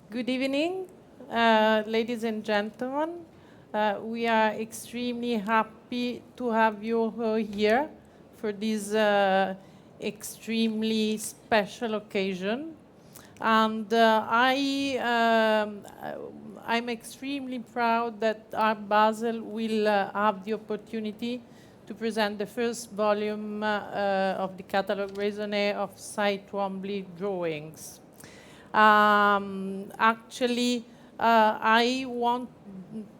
Good evening, ladies and gentlemen. We are extremely happy to have you here for this extremely special occasion. And I'm extremely proud that Art Basel will have the opportunity to present the first volume of the Catalogue Raisonné of Twombly drawings. Actually, I want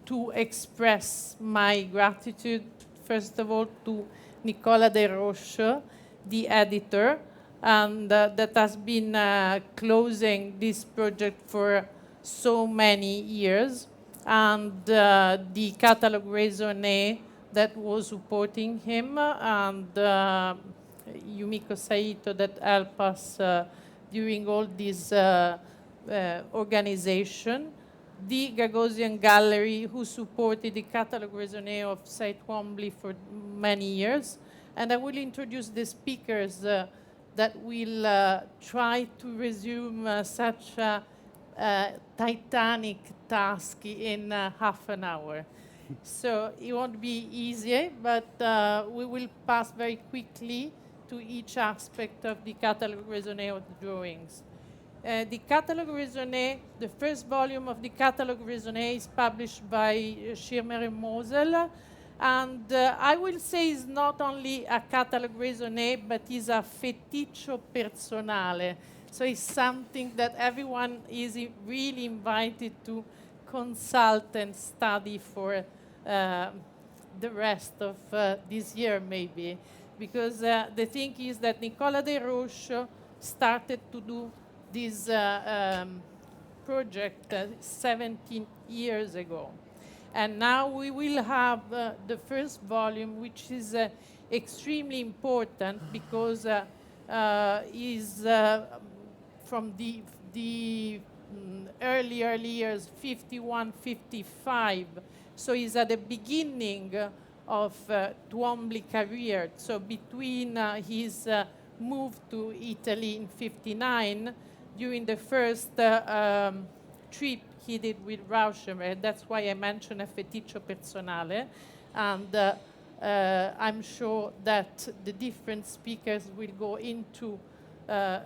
to express my gratitude, first of all, to Nicola De Roche, the editor, and that has been closing this project for so many years, and the Catalogue Raisonné that was supporting him, and Yumiko Saito that helped us during all this organization, the Gagosian Gallery, who supported the Catalogue Raisonné of Twombly for many years. And I will introduce the speakers that will try to resume such a titanic task in half an hour. So it won't be easy, but we will pass very quickly to each aspect of the Catalogue Raisonné of the drawings. The Catalogue Raisonné, the first volume of the Catalogue Raisonné is published by Schirmer and Mosel. And I will say it's not only a Catalogue Raisonné, but it's a feticcio personale. So it's something that everyone is really invited to consult and study for the rest of this year, maybe. Because the thing is that Nicola De Roche started to do this project 17 years ago. And now we will have the first volume, which is extremely important because is from the early years, 51, 55. So he's at the beginning of Twombly career. So between his move to Italy in 59, during the first trip he did with Rauschenberg, that's why I mentioned a feticcio personale. And I'm sure that the different speakers will go into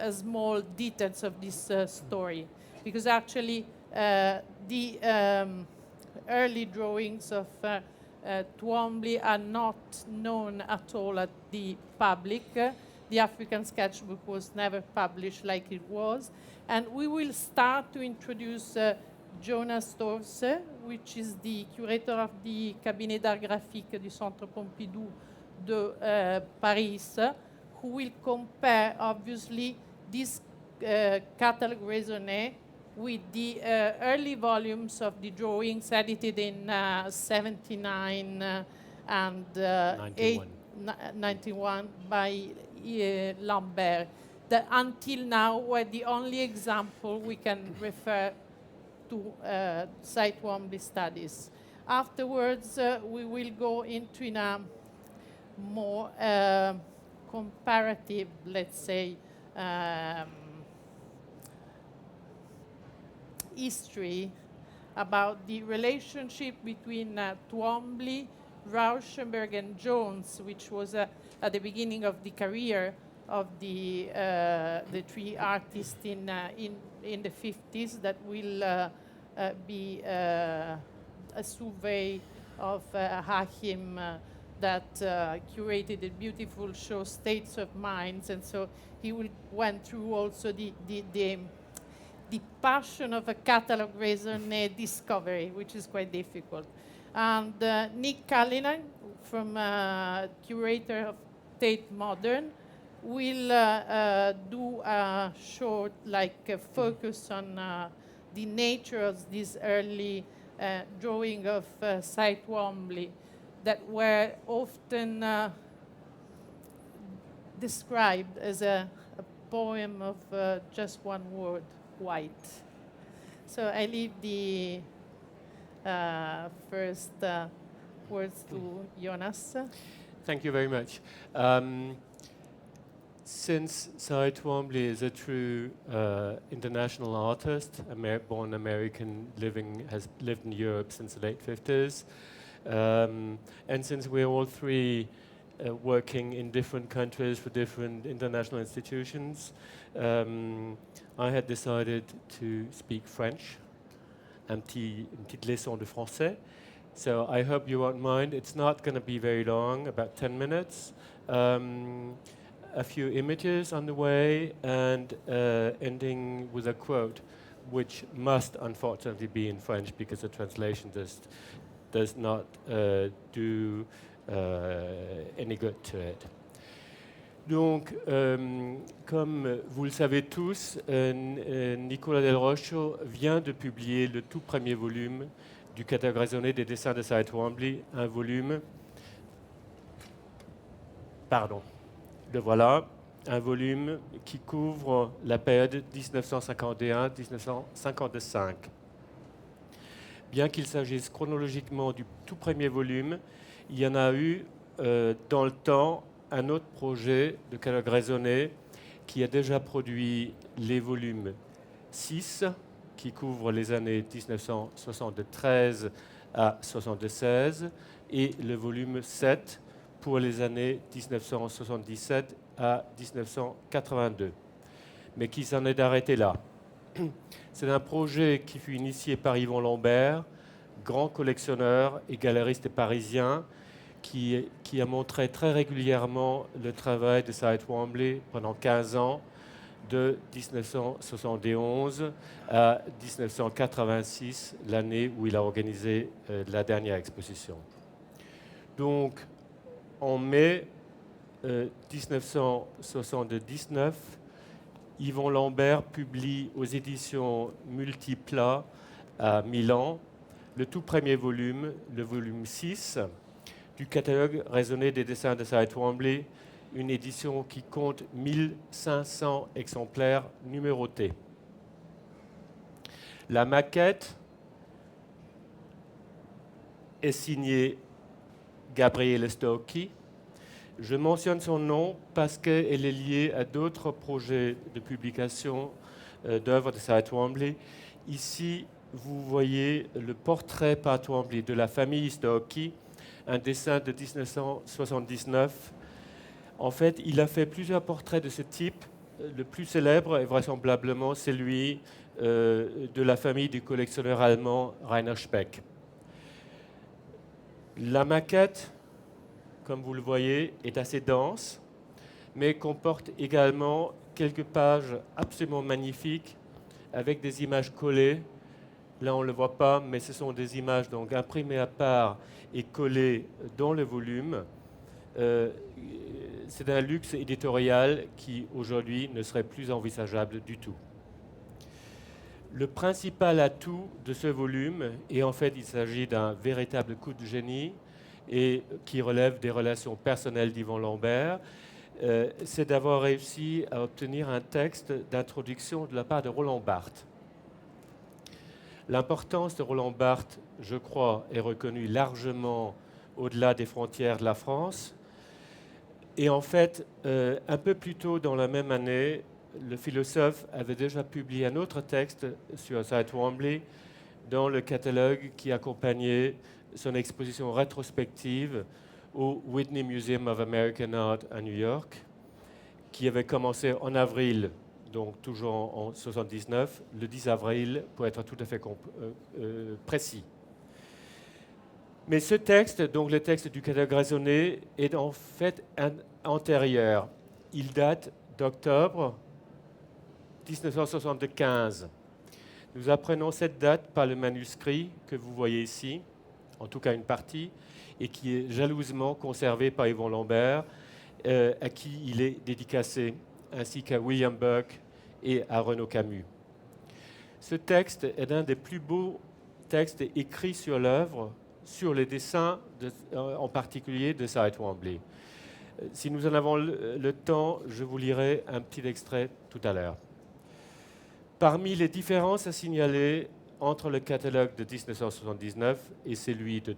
small details of this story. Because actually the early drawings of Twombly are not known at all at the public. The African sketchbook was never published like it was. And we will start to introduce Jonas Storsve, which is the curator of the Cabinet d'Art Graphique du Centre Pompidou de Paris, who will compare, obviously, this Catalogue Raisonné with the early volumes of the drawings edited in 79 and 91 by Lambert, that until now were the only example we can refer to Twombly studies. Afterwards, we will go into in a more comparative, let's say, history about the relationship between Twombly, Rauschenberg, and Jones, which was at the beginning of the career of the three artists in the 50s, that will be a survey of Achim that curated a beautiful show, States of Minds, and so he went through also the passion of a Catalogue Raisonné discovery, which is quite difficult. And Nick Cullinan, from curator of Tate Modern, will do a short focus on the nature of this early drawing of Twombly that were often described as a poem of just one word, white. So I leave the first words to Jonas. Thank you very much. Since Cy Twombly is a true international artist, born American, has lived in Europe since the late 50s, and since we're all three working in different countries for different international institutions, I had decided to speak French, une petite leçon de français. So I hope you won't mind. It's not going to be very long, about 10 minutes. A few images on the way, and ending with a quote, which must unfortunately be in French because the translation does not do any good to it. Donc, comme vous le savez tous, Nicolas Del Rocho vient de publier le tout premier volume du catalogue raisonné des dessins de Cy Twombly, un volume, le voilà, un volume qui couvre la période 1951-1955. Bien qu'il s'agisse chronologiquement du tout premier volume, il y en a eu dans le temps un autre projet de catalogue raisonné qui a déjà produit les volumes 6, qui couvrent les années 1973 à 1976, et le volume 7 pour les années 1977 à 1982, mais qui s'en est arrêté là. C'est un projet qui fut initié par Yvon Lambert, grand collectionneur et galeriste parisien, qui a montré très régulièrement le travail de Cy Twombly pendant 15 ans, de 1971 à 1986, l'année où il a organisé la dernière exposition. Donc, en mai 1979, Yvon Lambert publie aux éditions Multipla à Milan le tout premier volume, le volume 6, du catalogue raisonné des dessins de Cy Twombly, une édition qui compte 1500 exemplaires numérotés. La maquette est signée Gabriele Stocchi. Je mentionne son nom parce qu'elle est liée à d'autres projets de publication d'œuvres de Cy Twombly. Ici, vous voyez le portrait par Twombly de la famille Stocchi, un dessin de 1979. En fait, il a fait plusieurs portraits de ce type. Le plus célèbre est vraisemblablement celui de la famille du collectionneur allemand Rainer Speck. La maquette, comme vous le voyez, est assez dense, mais comporte également quelques pages absolument magnifiques avec des images collées. Là, on ne le voit pas, mais ce sont des images donc imprimées à part et collées dans le volume. C'est un luxe éditorial qui, aujourd'hui, ne serait plus envisageable du tout. Le principal atout de ce volume, et en fait, il s'agit d'un véritable coup de génie, et qui relève des relations personnelles d'Yvon Lambert, c'est d'avoir réussi à obtenir un texte d'introduction de la part de Roland Barthes. L'importance de Roland Barthes, je crois, est reconnue largement au-delà des frontières de la France. Et en fait, un peu plus tôt dans la même année, le philosophe avait déjà publié un autre texte sur Cy Twombly dans le catalogue qui accompagnait son exposition rétrospective au Whitney Museum of American Art à New York, qui avait commencé en avril, donc toujours en 1979, le 10 avril, pour être tout à fait précis. Mais ce texte, donc le texte du catalogue raisonné, est en fait antérieur. Il date d'octobre 1975. Nous apprenons cette date par le manuscrit que vous voyez ici, en tout cas une partie, et qui est jalousement conservé par Yvon Lambert, à qui il est dédicacé, ainsi qu'à William Burke et à Renaud Camus. Ce texte est un des plus beaux textes écrits sur l'œuvre, sur les dessins, en particulier de Cy Twombly. Si nous en avons le temps, je vous lirai un petit extrait tout à l'heure. Parmi les différences à signaler entre le catalogue de 1979 et celui de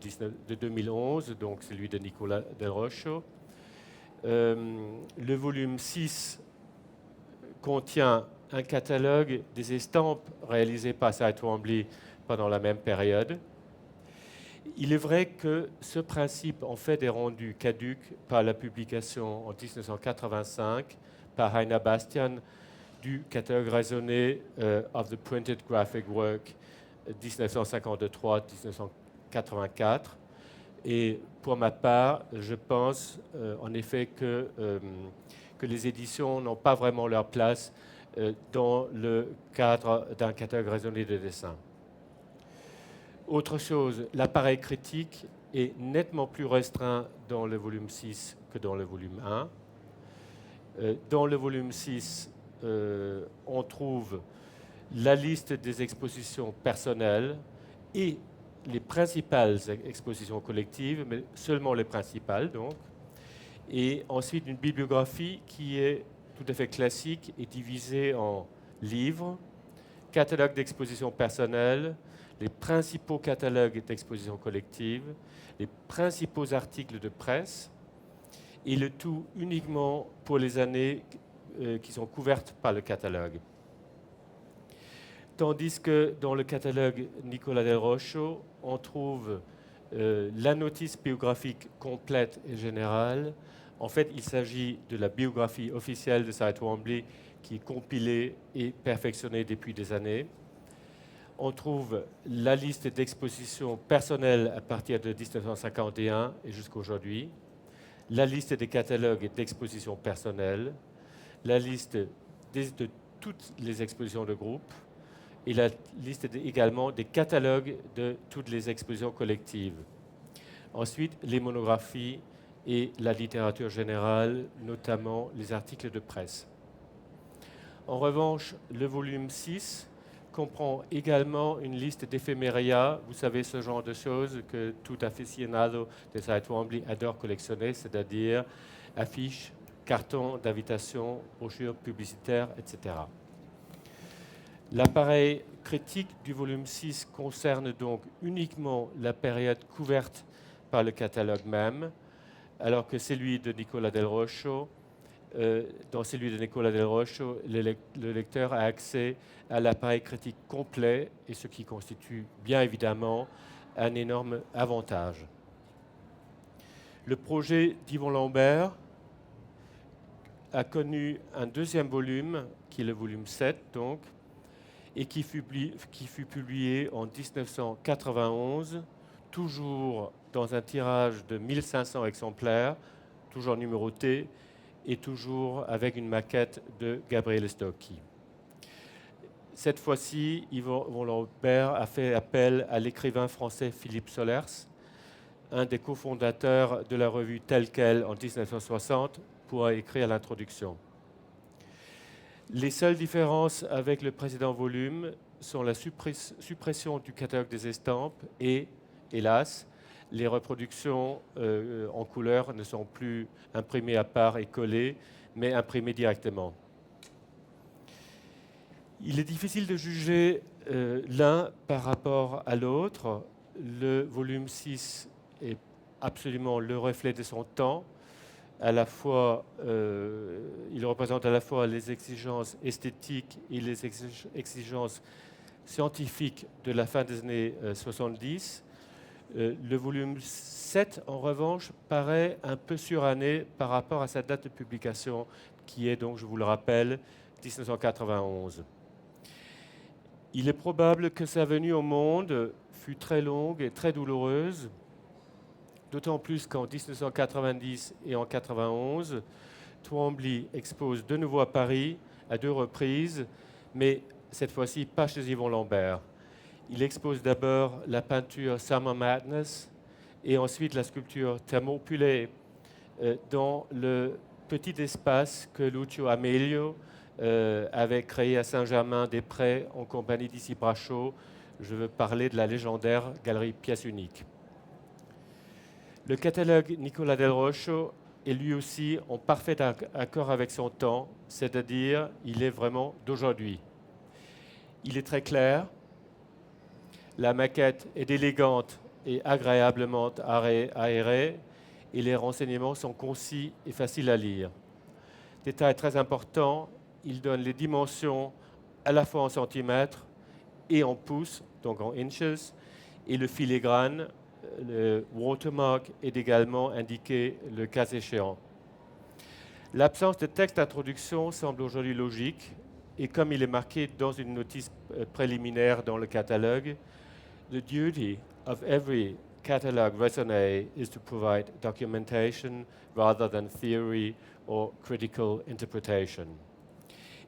2011, donc celui de Nicolas Del Rocho, Le volume 6 contient un catalogue des estampes réalisées par Twombly pendant la même période. Il est vrai que ce principe en fait est rendu caduc par la publication en 1985 par Heiner Bastian du catalogue raisonné of the printed graphic work 1953-1984. Et pour ma part, je pense en effet que les éditions n'ont pas vraiment leur place dans le cadre d'un catalogue raisonné de dessin. Autre chose, l'appareil critique est nettement plus restreint dans le volume 6 que dans le volume 1. Dans le volume 6, on trouve la liste des expositions personnelles et les principales expositions collectives, mais seulement les principales donc. Et ensuite une bibliographie qui est tout à fait classique et divisée en livres, catalogues d'expositions personnelles, les principaux catalogues d'expositions collectives, les principaux articles de presse, et le tout uniquement pour les années qui sont couvertes par le catalogue. Tandis que dans le catalogue Nicola del Rocho, on trouve la notice biographique complète et générale. En fait, il s'agit de la biographie officielle de Twombly qui est compilée et perfectionnée depuis des années. On trouve la liste d'expositions personnelles à partir de 1951 et jusqu'à aujourd'hui, la liste des catalogues d'expositions personnelles, la liste de toutes les expositions de groupe et la liste également des catalogues de toutes les expositions collectives. Ensuite, les monographies et la littérature générale, notamment les articles de presse. En revanche, le volume 6 comprend également une liste d'éphéméria, vous savez, ce genre de choses que tout aficionado de Twombly adore collectionner, c'est-à-dire affiches, cartons d'invitation, brochures publicitaires, etc. L'appareil critique du volume 6 concerne donc uniquement la période couverte par le catalogue même, alors que celui de Nicola del Rocho, dans celui de Nicola del Rocho, le lecteur a accès à l'appareil critique complet, et ce qui constitue bien évidemment un énorme avantage. Le projet d'Yvon Lambert a connu un deuxième volume, qui est le volume 7 donc, et qui fut publié en 1991, toujours dans un tirage de 1500 exemplaires, toujours numéroté, et toujours avec une maquette de Gabriele Stocchi. Cette fois-ci, Yvon Lambert a fait appel à l'écrivain français Philippe Solers, un des cofondateurs de la revue Telle Quelle en 1960, pour écrire l'introduction. Les seules différences avec le précédent volume sont la suppression du catalogue des estampes et, hélas, les reproductions en couleur ne sont plus imprimées à part et collées, mais imprimées directement. Il est difficile de juger l'un par rapport à l'autre. Le volume 6 est absolument le reflet de son temps. À la fois, il représente à la fois les exigences esthétiques et les exigences scientifiques de la fin des années 70. Le volume 7, en revanche, paraît un peu suranné par rapport à sa date de publication, qui est donc, je vous le rappelle, 1991. Il est probable que sa venue au monde fut très longue et très douloureuse, d'autant plus qu'en 1990 et en 1991, Twombly expose de nouveau à Paris à 2 reprises, mais cette fois-ci pas chez Yvon Lambert. Il expose d'abord la peinture Summer Madness et ensuite la sculpture Thermopylae dans le petit espace que Lucio Amelio avait créé à Saint-Germain-des-Prés en compagnie d'Issy Brachot. Je veux parler de la légendaire galerie Pièce Unique. Le catalogue Nicola del Rocho est lui aussi en parfait accord avec son temps, c'est-à-dire il est vraiment d'aujourd'hui. Il est très clair, la maquette est élégante et agréablement aérée, et les renseignements sont concis et faciles à lire. Détail très important, il donne les dimensions à la fois en centimètres et en pouces, donc en inches, et le filigrane, le watermark est également indiqué le cas échéant. L'absence de texte d'introduction semble aujourd'hui logique, et comme il est marqué dans une notice préliminaire dans le catalogue, the duty of every Catalogue Raisonné is to provide documentation rather than theory or critical interpretation.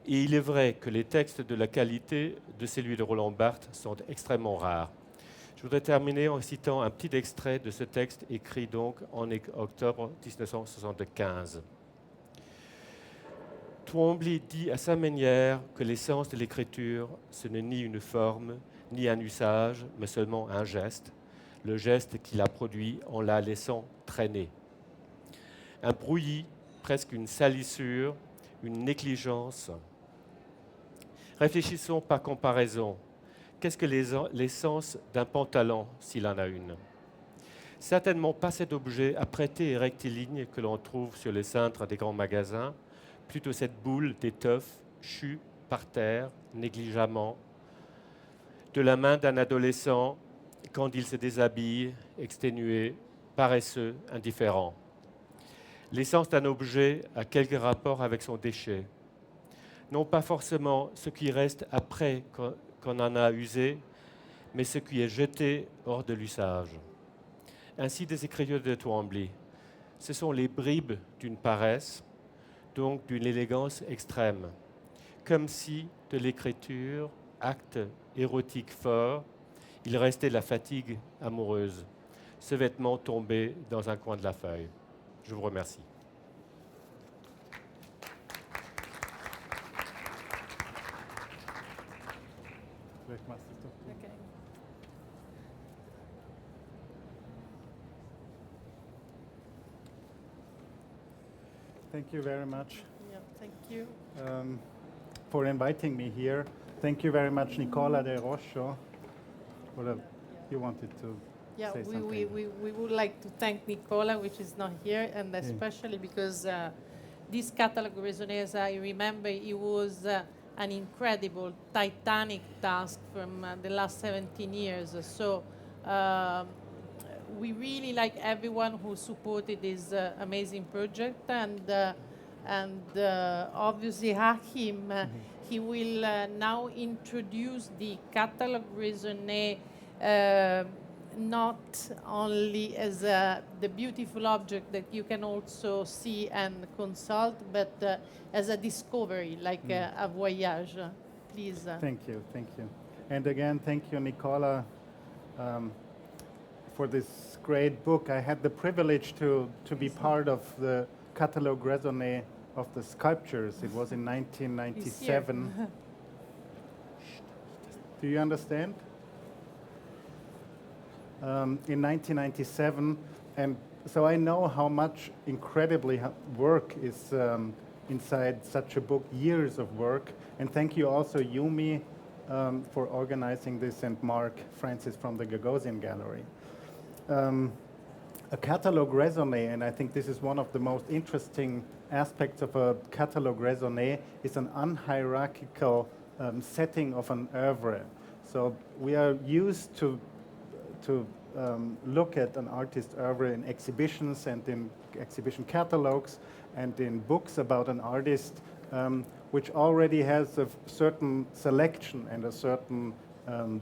Et il est vrai que les textes de la qualité de celui de Roland Barthes sont extrêmement rares. Je voudrais terminer en citant un petit extrait de ce texte écrit donc en octobre 1975. Twombly dit à sa manière que l'essence de l'écriture, ce n'est ni une forme, ni un usage, mais seulement un geste, le geste qu'il a produit en la laissant traîner. Un brouillis, presque une salissure, une négligence. Réfléchissons par comparaison. Qu'est-ce que l'essence d'un pantalon, s'il en a une? Certainement pas cet objet apprêté et rectiligne que l'on trouve sur les cintres des grands magasins, plutôt cette boule d'étoffe chue par terre, négligemment, de la main d'un adolescent quand il se déshabille, exténué, paresseux, indifférent. L'essence d'un objet a quelque rapport avec son déchet. Non pas forcément ce qui reste après qu'on en a usé, mais ce qui est jeté hors de l'usage. Ainsi des écritures de Twombly. Ce sont les bribes d'une paresse, donc d'une élégance extrême, comme si de l'écriture, acte érotique fort, il restait la fatigue amoureuse, ce vêtement tombé dans un coin de la feuille. Je vous remercie. Okay. Thank you very much Yeah, thank you. for inviting me here. Thank you very much, Nicola De Roscio. You wanted to Yeah, say we something. would like to thank Nicola, which is not here, and especially because this Catalogue Raisonné, as I remember, it was an incredible, titanic task from the last 17 years. So we really like everyone who supported this amazing project, and obviously Achim, he will now introduce the Catalogue Raisonné not only as the beautiful object that you can also see and consult, but as a discovery, like a voyage. Please. Thank you. And again, thank you, Nicola, for this great book. I had the privilege to be part of the Catalogue Raisonné of the sculptures. It was in 1997. Do you understand? In 1997, and so I know how much incredibly work is inside such a book, years of work. And thank you also, Yumi, for organizing this, and Mark Francis from the Gagosian Gallery. A Catalogue Raisonné, and I think this is one of the most interesting aspects of a Catalogue Raisonné, is an unhierarchical setting of an oeuvre. So we are used to look at an artist's oeuvre in exhibitions and in exhibition catalogues and in books about an artist, which already has a certain selection and a certain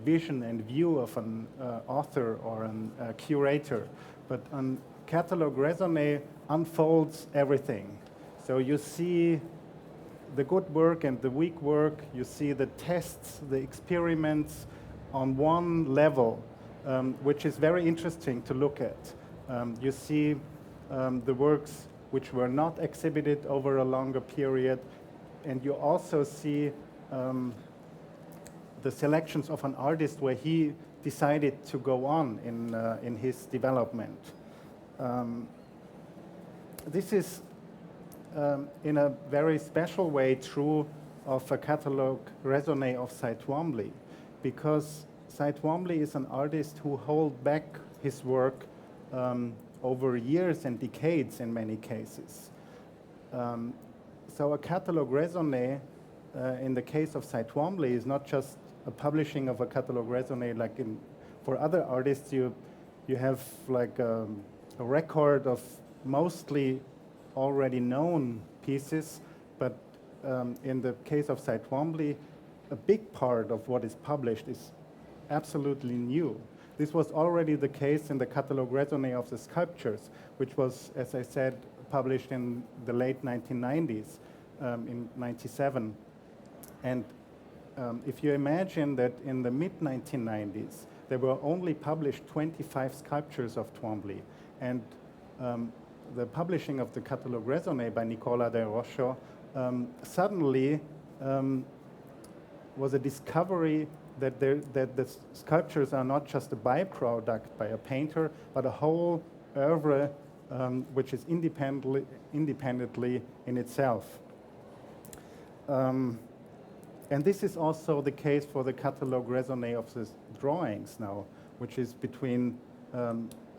vision and view of an author or a curator. But a Catalogue Raisonné unfolds everything. So you see the good work and the weak work, you see the tests, the experiments on one level, which is very interesting to look at. You see the works which were not exhibited over a longer period, and you also see the selections of an artist where he decided to go on in his development. This is in a very special way true of a Catalogue Raisonné of Twombly, because Twombly is an artist who held back his work over years and decades in many cases. So a catalogue raisonné, in the case of Twombly, is not just a publishing of a catalogue raisonné like for other artists. You have like a record of mostly already known pieces, but in the case of Twombly, a big part of what is published is absolutely new. This was already the case in the Catalogue Raisonné of the sculptures, which was, as I said, published in the late 1990s, in 97. And if you imagine that in the mid-1990s, there were only published 25 sculptures of Twombly, and the publishing of the Catalogue Raisonné by Nicola del Roscio suddenly was a discovery that the sculptures are not just a byproduct by a painter, but a whole oeuvre which is independently in itself. And this is also the case for the Catalogue Raisonné of the drawings now, which is between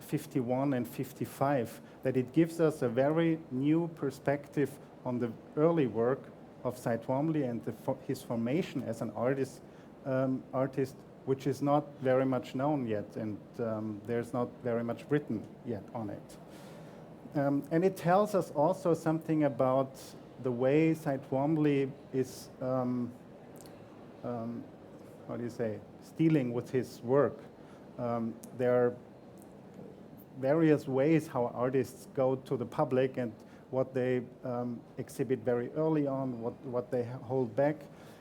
51 and 55, that it gives us a very new perspective on the early work of Twombly and his formation as an artist, which is not very much known yet, and there's not very much written yet on it. And it tells us also something about the way Twombly is, dealing with his work. There are various ways how artists go to the public and what they exhibit very early on, what they hold back.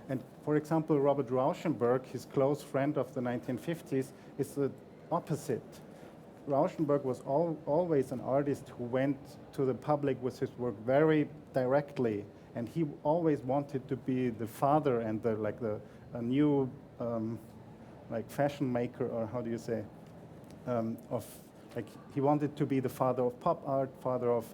And for example, Robert Rauschenberg, his close friend of the 1950s, is the opposite. Rauschenberg was always an artist who went to the public with his work very directly, and he always wanted to be the father and a new fashion maker, or how do you say, he wanted to be the father of pop art, father of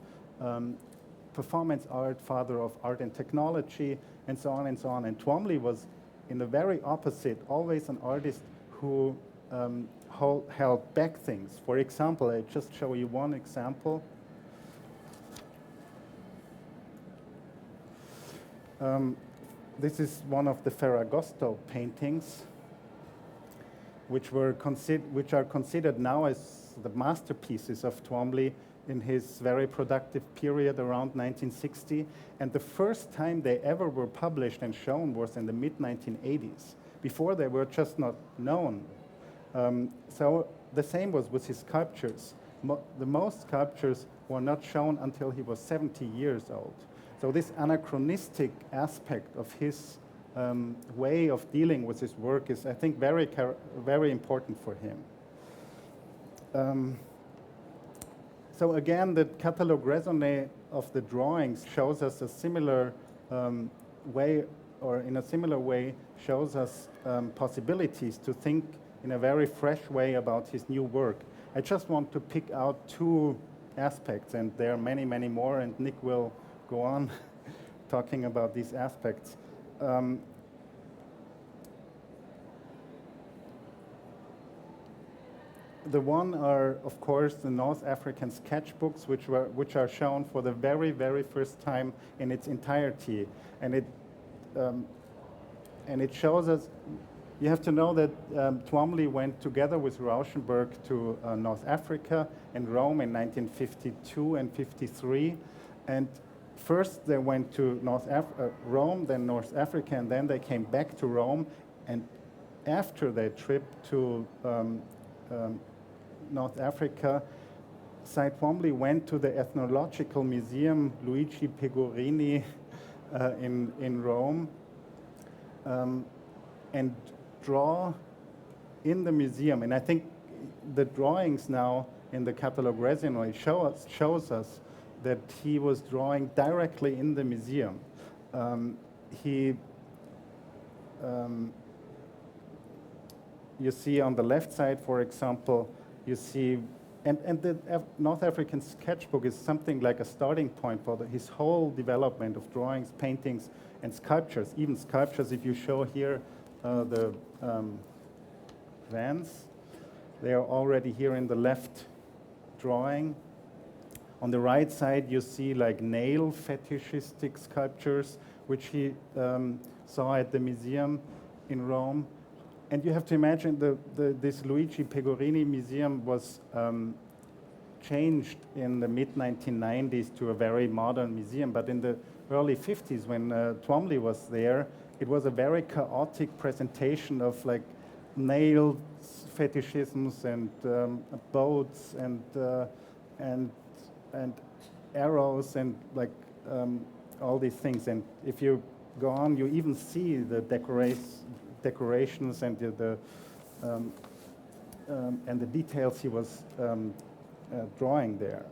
performance art, father of art and technology, and so on and so on. And Twombly was in the very opposite, always an artist who held back things. For example, I just show you one example. This is one of the Ferragosto paintings, which are considered now as the masterpieces of Twombly in his very productive period around 1960. And the first time they ever were published and shown was in the mid-1980s. Before, they were just not known. So the same was with his sculptures. The most sculptures were not shown until he was 70 years old. So this anachronistic aspect of his way of dealing with his work is, I think, very important for him. So again, the Catalogue Raisonné of the drawings shows us a similar way, or in a similar way shows us possibilities to think in a very fresh way about his new work. I just want to pick out two aspects, and there are many, many more, and Nick will go on talking about these aspects. The one are, of course, the North African sketchbooks, which are shown for the very, very first time in its entirety, and it shows us. You have to know that Twombly went together with Rauschenberg to North Africa and Rome in 1952 and 53, and first they went to Rome, then North Africa, and then they came back to Rome. And after their trip to North Africa, Twombly went to the Ethnological Museum Luigi Pegorini in Rome and draw in the museum. And I think the drawings now in the Catalogue Raisonné shows us that he was drawing directly in the museum. You see on the left side, for example, you see, and the North African sketchbook is something like a starting point for his whole development of drawings, paintings, and sculptures. Even sculptures, if you show here the vans, they are already here in the left drawing. On the right side, you see like nail fetishistic sculptures, which he saw at the museum in Rome. And you have to imagine this Luigi Pegorini museum was changed in the mid-1990s to a very modern museum. But in the early 50s, when Twombly was there, it was a very chaotic presentation of like nail fetishisms and boats and arrows and like all these things. And if you go on, you even see the decorations and the details he was drawing there.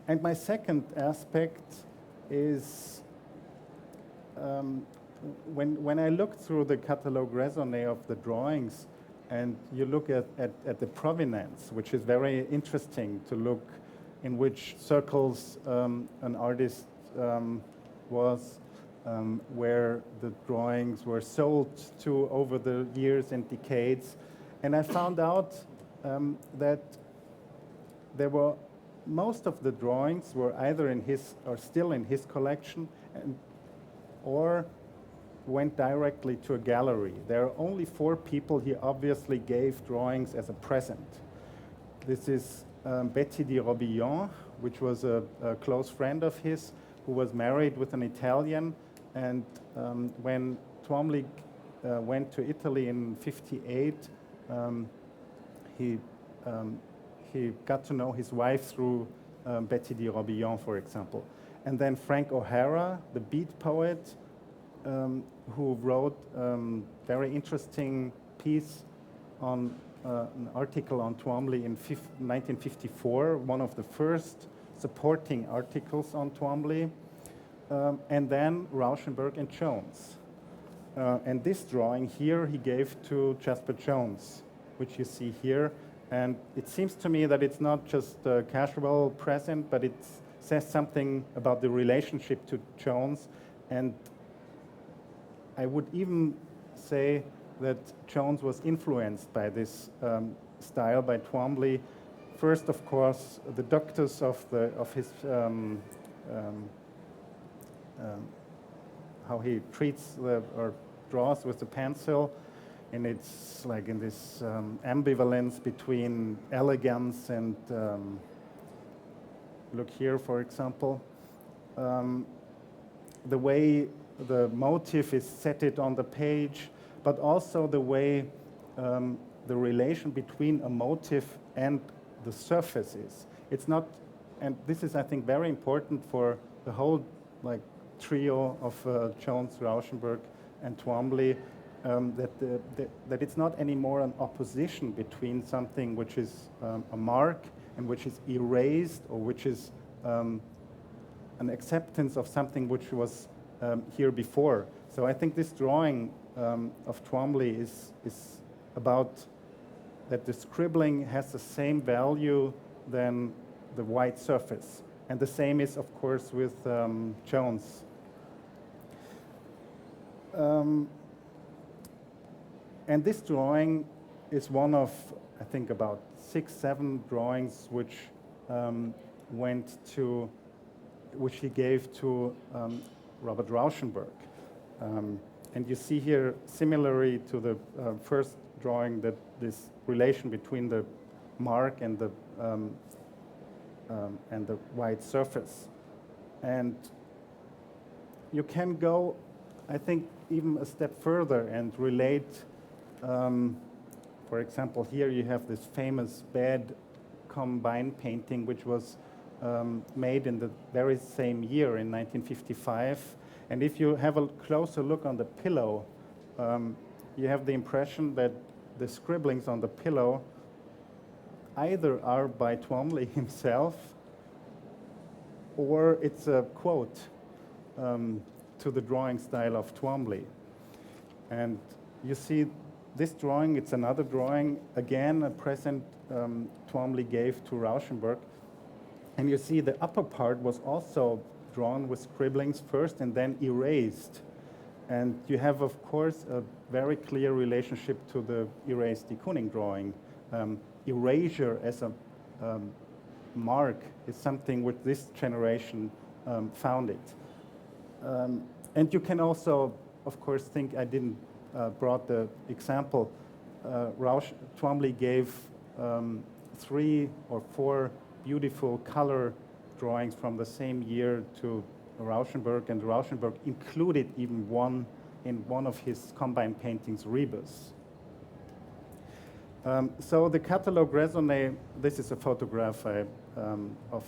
And my second aspect is when I look through the Catalogue Raisonné of the drawings, and you look at the provenance, which is very interesting to look in which circles an artist was, where the drawings were sold to over the years and decades. And I found out that there were most of the drawings were either in his or still in his collection, or went directly to a gallery. There are only 4 people he obviously gave drawings as a present. This is Betty di Robillon, which was a close friend of his, who was married with an Italian. And when Twombly went to Italy in '58, he got to know his wife through Betty di Robillon, for example. And then Frank O'Hara, the beat poet, who wrote a very interesting piece on an article on Twombly in 1954, one of the first supporting articles on Twombly, and then Rauschenberg and Jones. And this drawing here he gave to Jasper Jones, which you see here. And it seems to me that it's not just a casual present, but it says something about the relationship to Jones. And I would even say that Jones was influenced by this style, by Twombly. First, of course, the ductus of his how he treats or draws with the pencil, and it's like in this ambivalence between elegance and look here, for example, the way the motif is set it on the page, but also the way the relation between a motif and the surface is. It's not, and this is, I think, very important for the whole like trio of Jones, Rauschenberg, and Twombly, that it's not anymore an opposition between something which is a mark and which is erased, or which is an acceptance of something which was here before. So I think this drawing of Twombly is about that the scribbling has the same value than the white surface. And the same is, of course, with Jones. And this drawing is one of, I think, about 6, 7 drawings which which he gave to Robert Rauschenberg. And you see here, similarly to the first drawing, that this relation between the mark and the white surface. And you can go, I think, even a step further and relate. For example, here you have this famous bed combine painting, which was made in the very same year, in 1955. And if you have a closer look on the pillow, you have the impression that the scribblings on the pillow either are by Twombly himself, or it's a quote to the drawing style of Twombly. And you see this drawing, it's another drawing, again a present Twombly gave to Rauschenberg. And you see the upper part was also drawn with scribblings first and then erased. And you have, of course, a very clear relationship to the erased de Kooning drawing. erasure as a mark is something which this generation found it. And you can also, of course, think I didn't brought the example. Twombly gave 3 or 4 beautiful color drawings from the same year to Rauschenberg, and Rauschenberg included even one in one of his combined paintings, Rebus. So the Catalogue Raisonné, this is a photograph of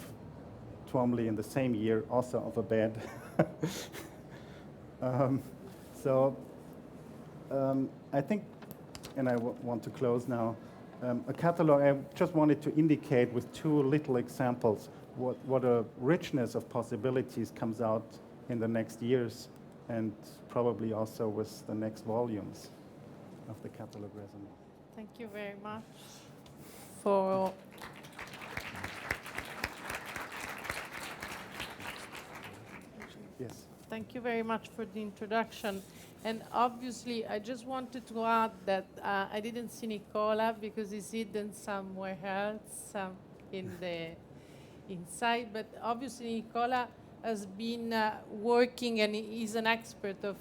Twombly in the same year, also of a bed. I think, and I want to close now, a catalogue, I just wanted to indicate with 2 little examples what a richness of possibilities comes out in the next years, and probably also with the next volumes of the Catalogue Raisonné. Thank you very much for Yes. Thank you very much for the introduction. And obviously, I just wanted to add that I didn't see Nicola because he's hidden somewhere else in the inside. But obviously, Nicola has been working, and he's an expert of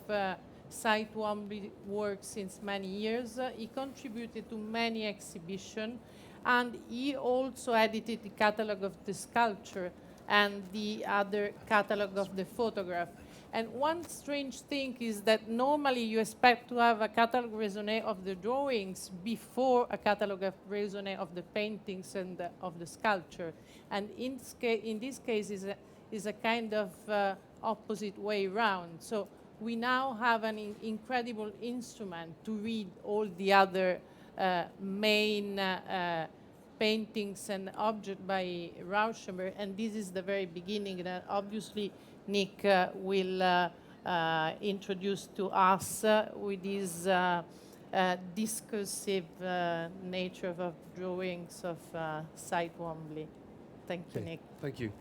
Twombly work since many years. He contributed to many exhibitions, and he also edited the catalogue of the sculpture and the other catalogue of the photograph. And one strange thing is that normally you expect to have a catalogue raisonné of the drawings before a catalogue of raisonné of the paintings and of the sculpture. And in this case is a kind of opposite way round. So we now have an incredible instrument to read all the other main paintings and objects by Rauschenberg, and this is the very beginning that obviously Nick will introduce to us with his discursive nature of drawings of Twombly. Thank you, Nick. Thank you.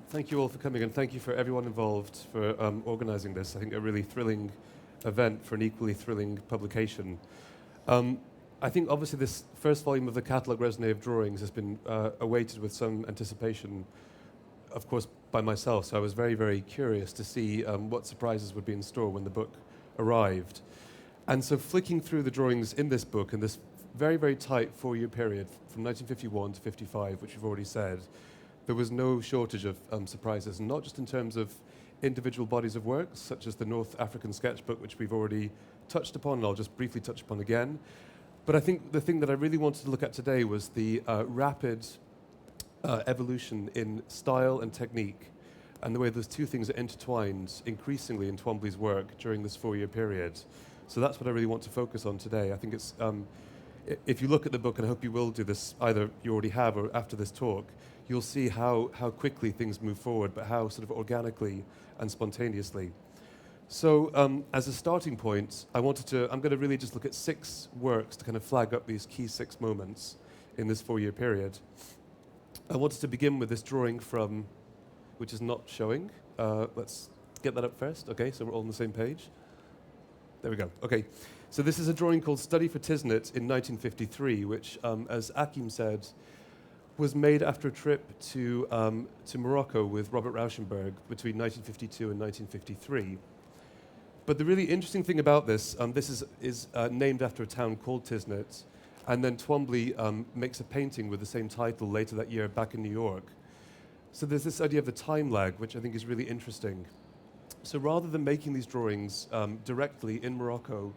Thank you all for coming, and thank you for everyone involved for organizing this. I think a really thrilling event for an equally thrilling publication. I think obviously this first volume of the Catalogue Raisonné of Drawings has been awaited with some anticipation, of course, by myself. So I was very, very curious to see what surprises would be in store when the book arrived. And so flicking through the drawings in this book in this very, very tight 4-year period from 1951 to 55, which we've already said, there was no shortage of surprises, and not just in terms of individual bodies of work, such as the North African sketchbook, which we've already touched upon, and I'll just briefly touch upon again. But I think the thing that I really wanted to look at today was the rapid evolution in style and technique, and the way those 2 things are intertwined increasingly in Twombly's work during this 4-year period. So that's what I really want to focus on today. I think it's, if you look at the book, and I hope you will do this, either you already have or after this talk, you'll see how quickly things move forward, but how sort of organically and spontaneously. So as a starting point, I'm going to really just look at 6 works to kind of flag up these key 6 moments in this 4-year period. I wanted to begin with this drawing from, which is not showing. Let's get that up first. Okay, so we're all on the same page. There we go. Okay, so this is a drawing called Study for Tisnet in 1953, which, as Achim said, was made after a trip to Morocco with Robert Rauschenberg between 1952 and 1953. But the really interesting thing about this, this is named after a town called Tisnet, and then Twombly makes a painting with the same title later that year back in New York. So there's this idea of the time lag, which I think is really interesting. So rather than making these drawings directly in Morocco,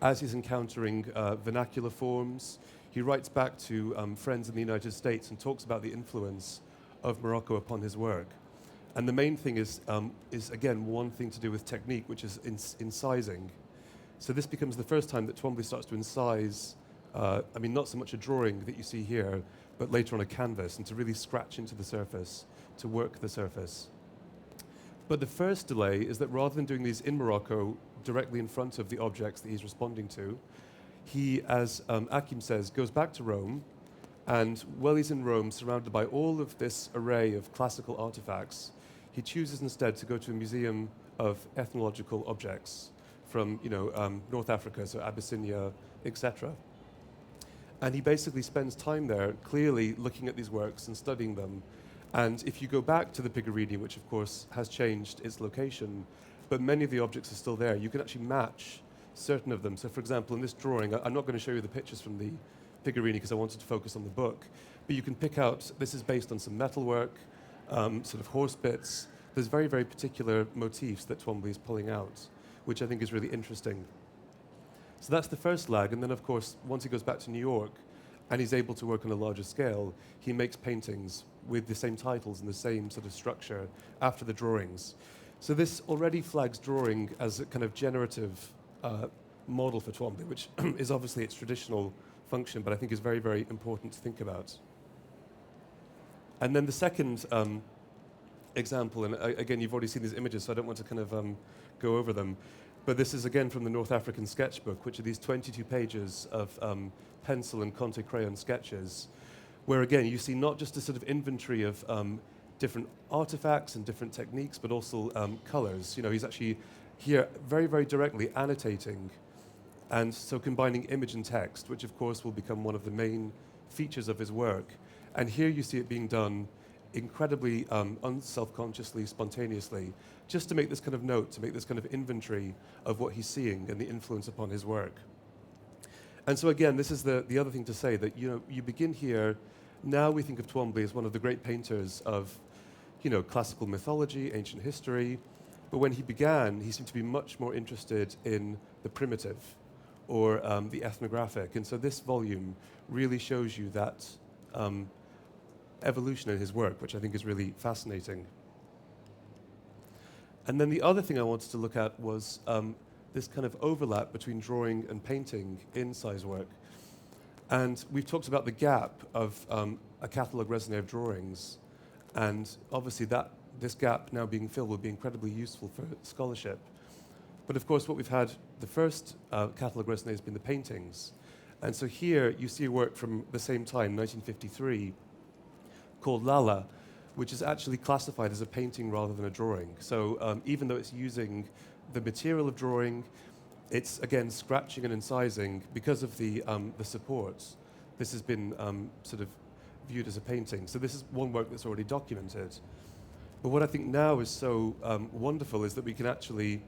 as he's encountering vernacular forms, he writes back to friends in the United States and talks about the influence of Morocco upon his work. And the main thing is again, one thing to do with technique, which is incising. So this becomes the first time that Twombly starts to incise, I mean, not so much a drawing that you see here, but later on a canvas, and to really scratch into the surface, to work the surface. But the first delay is that rather than doing these in Morocco, directly in front of the objects that he's responding to, he, as Achim says, goes back to Rome, and while he's in Rome, surrounded by all of this array of classical artifacts, he chooses instead to go to a museum of ethnological objects from, North Africa, so Abyssinia, etc. And he basically spends time there, clearly looking at these works and studying them. And if you go back to the Pigherini, which of course has changed its location, but many of the objects are still there, you can actually match certain of them. So for example, in this drawing, I'm not going to show you the pictures from the Pigherini because I wanted to focus on the book, but you can pick out, this is based on some metalwork, sort of horse bits. There's very, very particular motifs that Twombly is pulling out, which I think is really interesting. So that's the first lag, and then of course, once he goes back to New York, and he's able to work on a larger scale, he makes paintings with the same titles and the same sort of structure after the drawings. So this already flags drawing as a kind of generative model for Twombly, which is obviously its traditional function, but I think is very, very important to think about. And then the second example, and again, you've already seen these images, so I don't want to kind of go over them, but this is again from the North African sketchbook, which are these 22 pages of pencil and Conte crayon sketches, where again, you see not just a sort of inventory of different artifacts and different techniques, but also colors. You know, he's actually here very, very directly annotating, and so combining image and text, which of course will become one of the main features of his work. And here you see it being done incredibly unself-consciously, spontaneously, just to make this kind of note, to make this kind of inventory of what he's seeing and the influence upon his work. And so again, this is the other thing to say, that you begin here, now we think of Twombly as one of the great painters of classical mythology, ancient history, but when he began, he seemed to be much more interested in the primitive or the ethnographic. And so this volume really shows you that evolution in his work, which I think is really fascinating. And then the other thing I wanted to look at was this kind of overlap between drawing and painting in size work. And we've talked about the gap of a catalogue raisonné of drawings, and obviously this gap now being filled will be incredibly useful for scholarship. But of course, what we've had, the first catalogue raisonné has been the paintings. And so here you see a work from the same time, 1953, called Lala, which is actually classified as a painting rather than a drawing. So even though it's using the material of drawing, it's again scratching and incising because of the supports. This has been sort of viewed as a painting. So this is one work that's already documented. But what I think now is so wonderful is that we can actually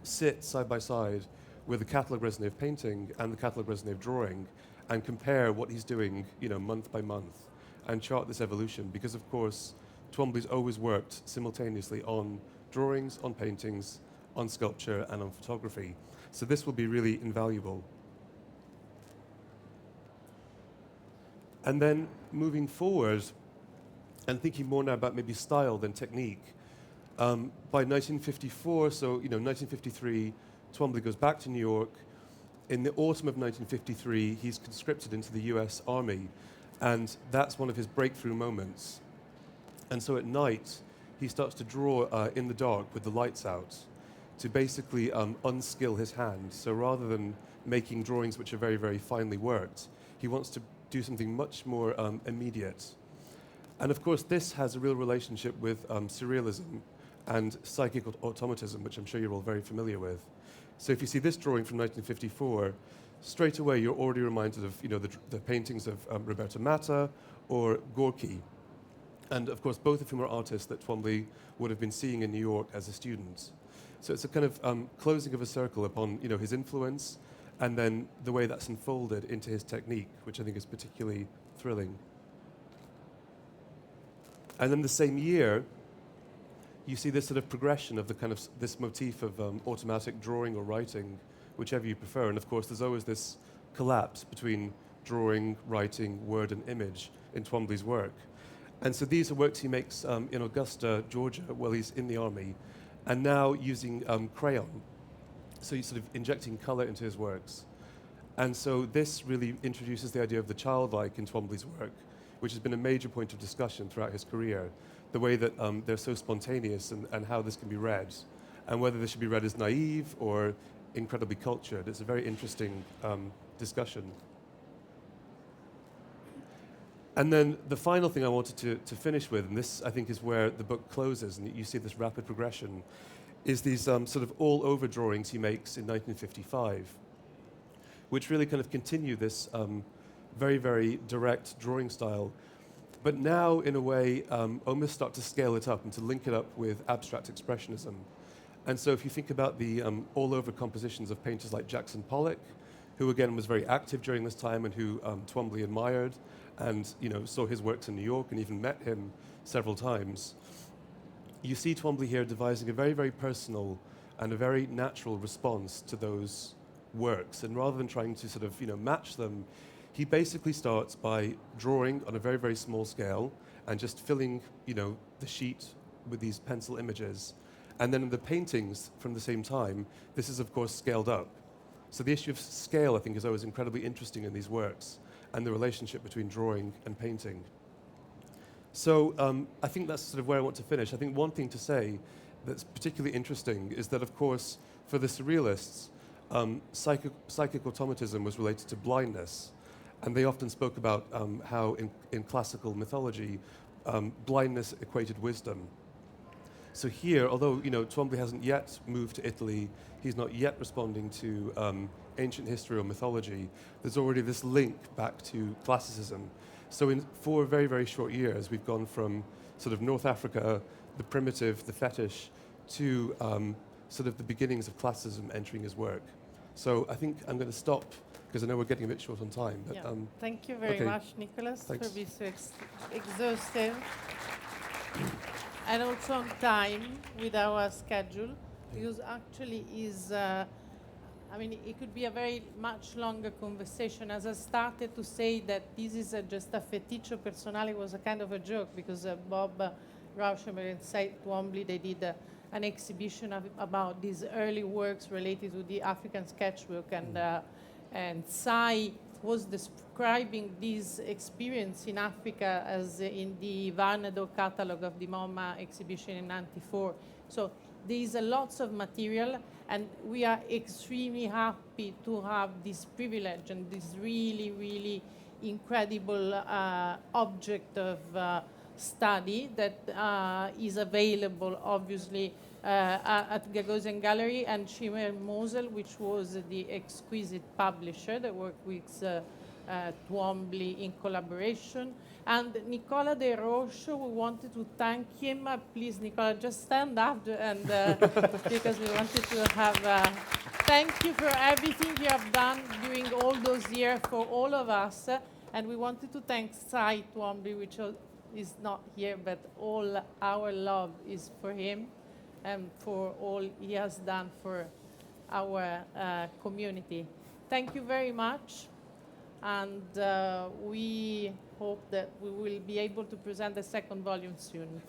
sit side by side with the catalogue raisonné of painting and the catalogue raisonné of drawing and compare what he's doing, month by month, and chart this evolution, because of course Twombly's always worked simultaneously on drawings, on paintings, on sculpture, and on photography. So this will be really invaluable. And then moving forward and thinking more now about maybe style than technique, by 1954, so 1953, Twombly goes back to New York. In the autumn of 1953, he's conscripted into the US Army, and that's one of his breakthrough moments. And so at night, he starts to draw in the dark with the lights out to basically unskill his hand. So rather than making drawings which are very, very finely worked, he wants to do something much more immediate. And of course, this has a real relationship with surrealism and psychic automatism, which I'm sure you're all very familiar with. So if you see this drawing from 1954, straight away you're already reminded of the paintings of Roberto Matta or Gorky. And of course, both of whom are artists that Twombly would have been seeing in New York as a student. So it's a kind of closing of a circle upon his influence, and then the way that's unfolded into his technique, which I think is particularly thrilling. And then the same year, you see this sort of progression of the kind of this motif of automatic drawing or writing, whichever you prefer. And of course, there's always this collapse between drawing, writing, word, and image in Twombly's work. And so these are works he makes in Augusta, Georgia, while he's in the army, and now using crayon. So he's sort of injecting color into his works. And so this really introduces the idea of the childlike in Twombly's work, which has been a major point of discussion throughout his career, the way that they're so spontaneous and how this can be read, and whether this should be read as naive or incredibly cultured. It's a very interesting discussion. And then the final thing I wanted to finish with, and this I think is where the book closes, and you see this rapid progression, is these sort of all-over drawings he makes in 1955, which really kind of continue this very, very direct drawing style. But now, in a way, almost start to scale it up and to link it up with abstract expressionism. And so if you think about the all-over compositions of painters like Jackson Pollock, who again was very active during this time and who Twombly admired and saw his works in New York and even met him several times, you see Twombly here devising a very, very personal and a very natural response to those works. And rather than trying to sort of match them, he basically starts by drawing on a very, very small scale and just filling, the sheet with these pencil images. And then in the paintings from the same time, this is, of course, scaled up. So the issue of scale, I think, is always incredibly interesting in these works and the relationship between drawing and painting. So I think that's sort of where I want to finish. I think one thing to say that's particularly interesting is that, of course, for the surrealists, psychic automatism was related to blindness. And they often spoke about how in classical mythology, blindness equated wisdom. So here, although Twombly hasn't yet moved to Italy, he's not yet responding to ancient history or mythology, there's already this link back to classicism. So in 4 very, very short years, we've gone from sort of North Africa, the primitive, the fetish, to sort of the beginnings of classicism entering his work. So I think I'm going to stop, because I know we're getting a bit short on time. But, thank you very much, Nicholas, Thanks. for being so exhaustive. And also on time with our schedule, because actually it could be a very much longer conversation. As I started to say that this is just a feticcio personale, was a kind of a joke, because Bob Rauschenberg and Said Twombly, they did an exhibition about these early works related to the African sketchbook, and Sai was describing this experience in Africa as in the Varnedo Catalogue of the MoMA exhibition in '94. So there is lots of material, and we are extremely happy to have this privilege and this really, really incredible object of study that is available, obviously, at Gagosian Gallery, and Schimmer Mosel, which was the exquisite publisher that worked with Twombly in collaboration. And Nicola De Roche, we wanted to thank him. Please, Nicola, just stand up, and because we wanted to have thank you for everything you have done during all those years for all of us. And we wanted to thank Sai Twombly, which is not here, but all our love is for him and for all he has done for our community. Thank you very much, and we hope that we will be able to present the second volume soon.